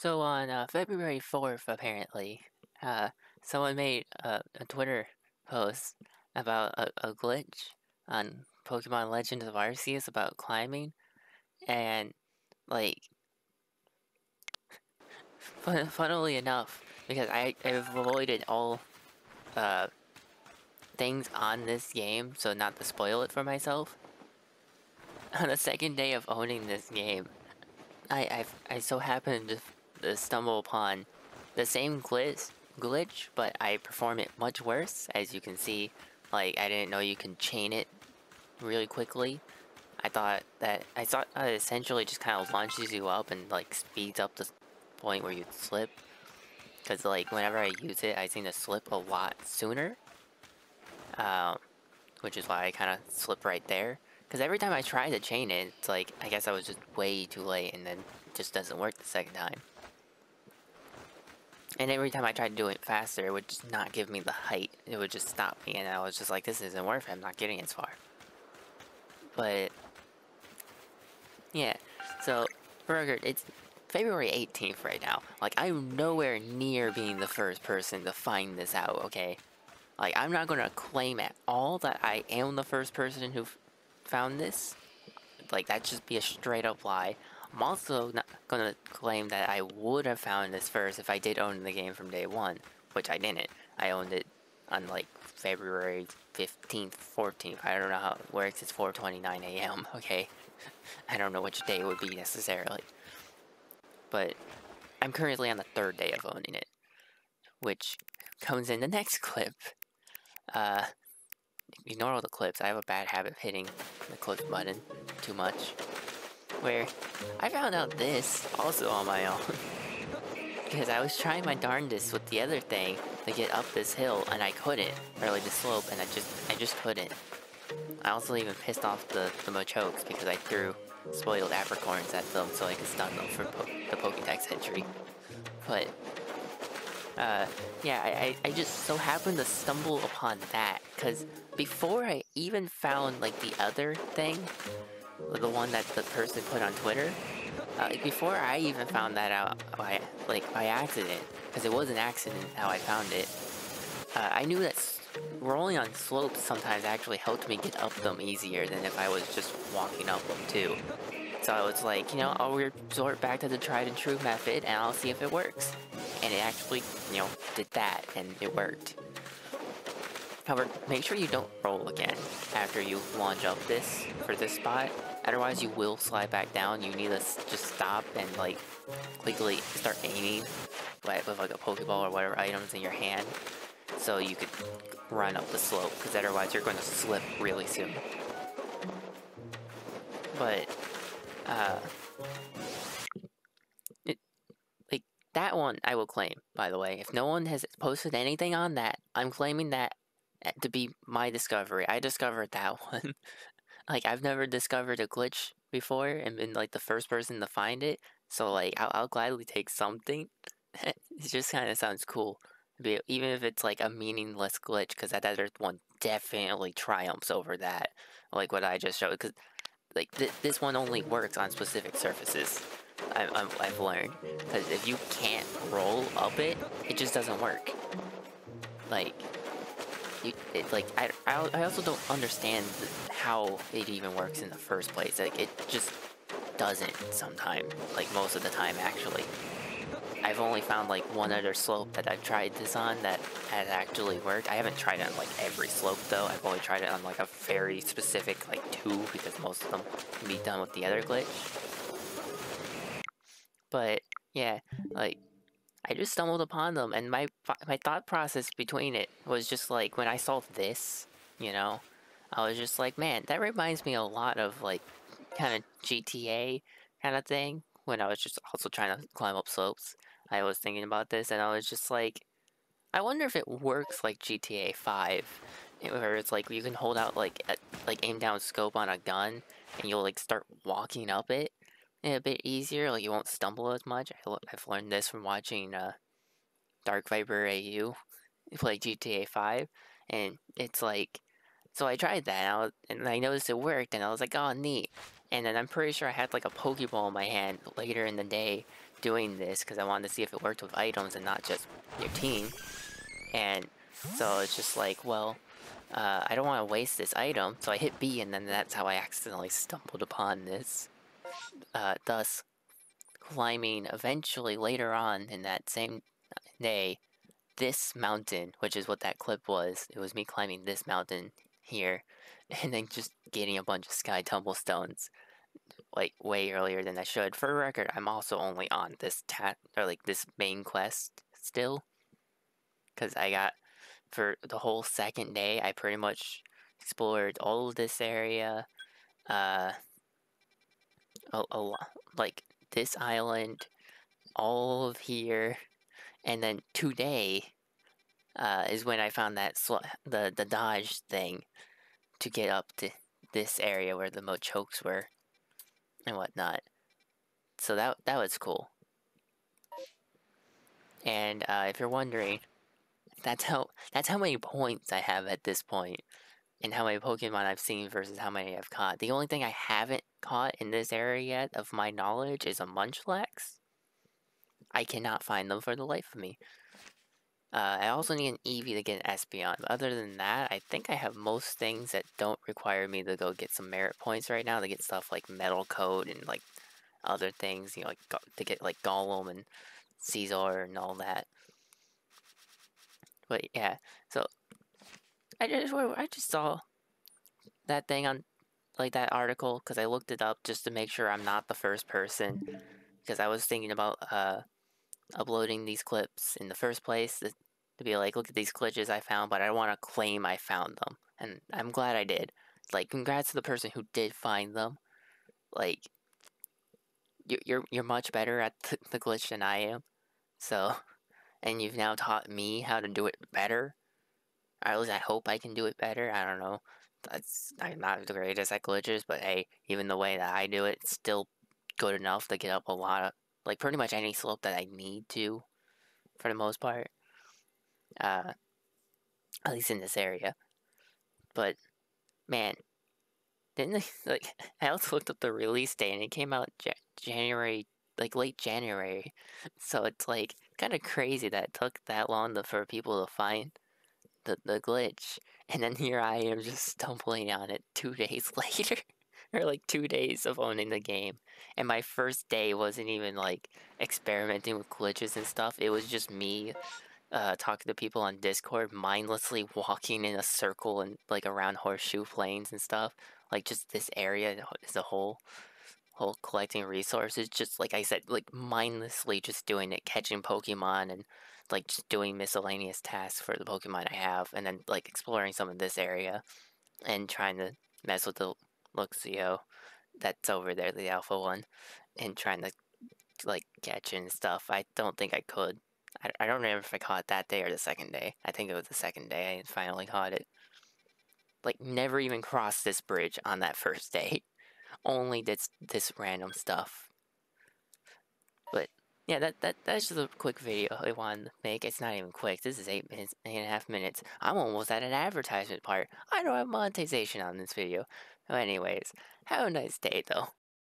So on February 4th, apparently, uh, someone made a Twitter post about a glitch on Pokemon Legends of Arceus about climbing, and like, funnily enough, because I've avoided all uh, things on this game, so not to spoil it for myself. On the second day of owning this game, I so happened to stumble upon the same glitch, but I perform it much worse. As you can see, like I didn't know you can chain it really quickly. I thought it essentially just kind of launches you up and like speeds up the point where you'd slip. Cause like whenever I use it, I seem to slip a lot sooner. Um, which is why I kind of slip right there. Because every time I try to chain it, it's like, I guess I was just way too late, and then it just doesn't work the second time. And every time I tried to do it faster, it would just not give me the height. It would just stop me, and I was just like, this isn't worth it, I'm not getting as far. But, yeah, so, for record, it's February 18th right now. Like, I'm nowhere near being the first person to find this out, okay? Like, I'm not gonna claim at all that I am the first person who found this. Like, that'd just be a straight up lie. I'm also not gonna claim that I would have found this first if I did own the game from day one, which I didn't. I owned it on like February 15th, 14th. I don't know how it works. It's 4:29 a.m. Okay, I don't know which day it would be necessarily, but I'm currently on the third day of owning it, which comes in the next clip. Uh, Ignore all the clips. I have a bad habit of hitting the clip button too much. Where I found out this also on my own. Because I was trying my darndest with the other thing to get up this hill and I couldn't. Or like the slope, and I just couldn't. I also even pissed off the Mochokes because I threw spoiled apricorns at them so I could stun them for the Pokédex entry. But yeah, I just so happened to stumble upon that, because before I even found, like, the other thing, the one that the person put on Twitter, before I even found that out by accident, because it was an accident how I found it, I knew that rolling on slopes sometimes actually helped me get up them easier than if I was just walking up them too. So I was like, you know, I'll resort back to the tried and true method and I'll see if it works. And it actually, you know, did that and it worked. However, make sure you don't roll again after you launch up this for this spot. Otherwise you will slide back down. You need to just stop and like quickly start aiming with like a Pokeball or whatever items in your hand, so you could run up the slope, because otherwise you're going to slip really soon. But like that one I will claim, by the way. If no one has posted anything on that, I'm claiming that to be my discovery. I discovered that one. Like, I've never discovered a glitch before and been like the first person to find it, so like I'll gladly take something. It just kind of sounds cool, even if it's like a meaningless glitch, because that other one definitely triumphs over that, like what I just showed. Because like this one only works on specific surfaces. I've learned, because if you can't roll up it, it just doesn't work. Like, I also don't understand how it even works in the first place. Like, it just doesn't sometimes. Like, most of the time, actually. I've only found like one other slope that I've tried this on that has actually worked. I haven't tried it on like every slope though. I've only tried it on like a very specific like 2, because most of them can be done with the other glitch. But yeah, like, I just stumbled upon them, and my thought process between it was just like, when I saw this, you know, I was just like, man, that reminds me a lot of like kind of GTA kind of thing. When I was just also trying to climb up slopes, I was thinking about this, and I was just like, I wonder if it works like GTA 5, where it's like you can hold out like aim down scope on a gun, and you'll like start walking up it a bit easier. Like, you won't stumble as much. I've learned this from watching Dark Viper AU play GTA 5, and it's like, so I tried that, and I noticed it worked, and I was like, oh, neat. And then I'm pretty sure I had like a Pokeball in my hand later in the day doing this because I wanted to see if it worked with items and not just your team. And so it's just like, well, I don't want to waste this item, so I hit B, and then that's how I accidentally stumbled upon this. Thus, climbing eventually later on in that same day, this mountain, which is what that clip was. It was me climbing this mountain here, and then just getting a bunch of sky tumblestones, like way earlier than I should. For the record, I'm also only on this this main quest still, because I got, for the whole second day, I pretty much explored all of this area, a lot, like this island, all of here, and then today is when I found that the dodge thing to get up to this area where the Mochokes were and whatnot. So that was cool. And if you're wondering, that's how many points I have at this point, and how many Pokemon I've seen versus how many I've caught. The only thing I haven't caught in this area yet, of my knowledge, is a Munchlax. I cannot find them for the life of me. I also need an Eevee to get an Espeon. Other than that, I think I have most things that don't require me to go get some merit points right now to get stuff like Metal Coat and like other things, you know, like to get like Golem and Caesar and all that. But yeah, so I just saw that thing on like that article because I looked it up just to make sure I'm not the first person, because I was thinking about uploading these clips in the first place to be like, look at these glitches I found, but I don't want to claim I found them, and I'm glad I did. Like, congrats to the person who did find them. Like, you're much better at the glitch than I am, so, and you've now taught me how to do it better. Or at least I hope I can do it better. I don't know. I'm not the greatest at glitches, but hey, even the way that I do it, it's still good enough to get up a lot of, like, pretty much any slope that I need to, for the most part. At least in this area. But, man, didn't they, like, I also looked up the release date, and it came out January, like, late January. So it's, like, kind of crazy that it took that long for people to find the glitch, and then here I am just stumbling on it 2 days later, or like 2 days of owning the game, and my first day wasn't even like experimenting with glitches and stuff. It was just me talking to people on Discord, mindlessly walking in a circle and like around horseshoe plains and stuff, like just this area as a whole collecting resources, just like I said, like mindlessly just doing it, catching Pokemon and like just doing miscellaneous tasks for the Pokemon I have, and then like exploring some of this area and trying to mess with the Luxio that's over there, the alpha one, and trying to like catch it and stuff. I don't think I could. I don't remember if I caught it that day or the second day. I think it was the second day I finally caught it. Like, never even crossed this bridge on that first day. Only this random stuff. But yeah, that's just a quick video I wanted to make. It's not even quick. This is 8.5 minutes. I'm almost at an advertisement part. I don't have monetization on this video. Anyways, have a nice day though.